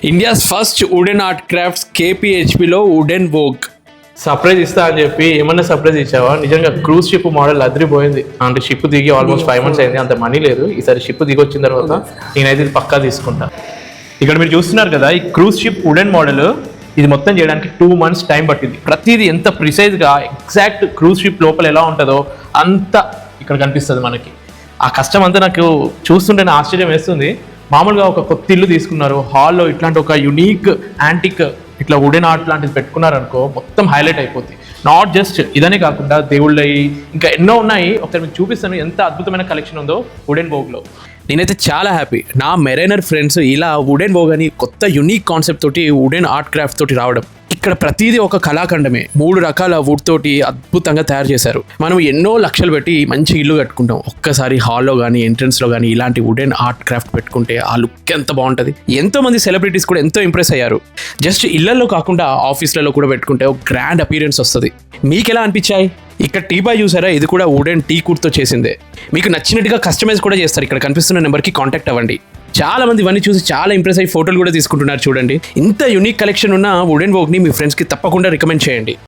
India's first wooden art crafts కేపీహెచ్పిలో wooden wok. Surprise ఇస్తా అని చెప్పి ఏమన్నా సర్ప్రైజ్ ఇచ్చావా? నిజంగా క్రూజ్ షిప్ మోడల్ అదిరిపోయింది. అంటే షిప్ దిగి ఆల్మోస్ట్ 5 months అయింది, అంత మనీ లేదు. ఈసారి షిప్ దిగి వచ్చిన తర్వాత నేనైతే ఇది పక్కా తీసుకుంటా. ఇక్కడ మీరు చూస్తున్నారు కదా, ఈ క్రూజ్ షిప్ వుడెన్ మోడల్ ఇది మొత్తం చేయడానికి 2 months టైం పట్టింది. ప్రతిదీ ఎంత ప్రిసైజ్గా ఎగ్జాక్ట్ క్రూజ్ షిప్ లోపల ఎలా ఉంటుందో అంత ఇక్కడ కనిపిస్తుంది మనకి. ఆ కష్టం అంతా నాకు చూస్తుంటే ఆశ్చర్యం వేస్తుంది. మామూలుగా ఒక కొత్త ఇల్లు తీసుకున్నారు, హాల్లో ఇట్లాంటి ఒక యునీక్ యాంటిక్ ఇట్లా వుడెన్ ఆర్ట్ లాంటిది పెట్టుకున్నారు అనుకో, మొత్తం హైలైట్ అయిపోతుంది. నాట్ జస్ట్ ఇదనే కాకుండా దేవుళ్ళవి ఇంకా ఎన్నో ఉన్నాయి. ఒకసారి మీకు చూపిస్తాను ఎంత అద్భుతమైన కలెక్షన్ ఉందో వుడెన్ వోగ్లో. నేనైతే చాలా హ్యాపీ. నా మెరైనర్ ఫ్రెండ్స్ ఇలా వుడెన్ వోగ్ అని కొత్త యునీక్ కాన్సెప్ట్ తోటి వుడెన్ ఆర్ట్ క్రాఫ్ట్ తోటి రావడం. ఇక్కడ ప్రతిదీ ఒక కళాఖండమే. 3 రకాల వుడ్ తోటి అద్భుతంగా తయారు చేశారు. మనం ఎన్నో లక్షలు పెట్టి మంచి ఇల్లు కట్టుకుంటాం, ఒక్కసారి హాల్లో కానీ ఎంట్రన్స్లో కానీ ఇలాంటి వుడెన్ ఆర్ట్ క్రాఫ్ట్ పెట్టుకుంటే ఆ లుక్ ఎంత బాగుంటుంది. ఎంతో మంది సెలబ్రిటీస్ కూడా ఎంతో ఇంప్రెస్ అయ్యారు. జస్ట్ ఇళ్లలో కాకుండా ఆఫీస్లలో కూడా పెట్టుకుంటే ఒక గ్రాండ్ అపీరెన్స్ వస్తుంది. మీకు ఎలా అనిపించాయి? ఇక్కడ టీ బాయ్ చూసారా, ఇది కూడా వుడెన్ టీ కుడ్తో చేసిందే. మీకు నచ్చినట్టుగా కస్టమైజ్ కూడా చేస్తారు. ఇక్కడ కనిపిస్తున్న నెంబర్కి కాంటాక్ట్ అవ్వండి. చాలా మంది ఇవన్నీ చూసి చాలా ఇంప్రెస్ అయ్యి ఫోటోలు కూడా తీసుకుంటున్నారు. చూడండి, ఇంత యూనిక్ కలెక్షన్ ఉన్న వుడెన్ వోగ్ని మీ ఫ్రెండ్స్కి తప్పకుండా రికమెండ్ చేయండి.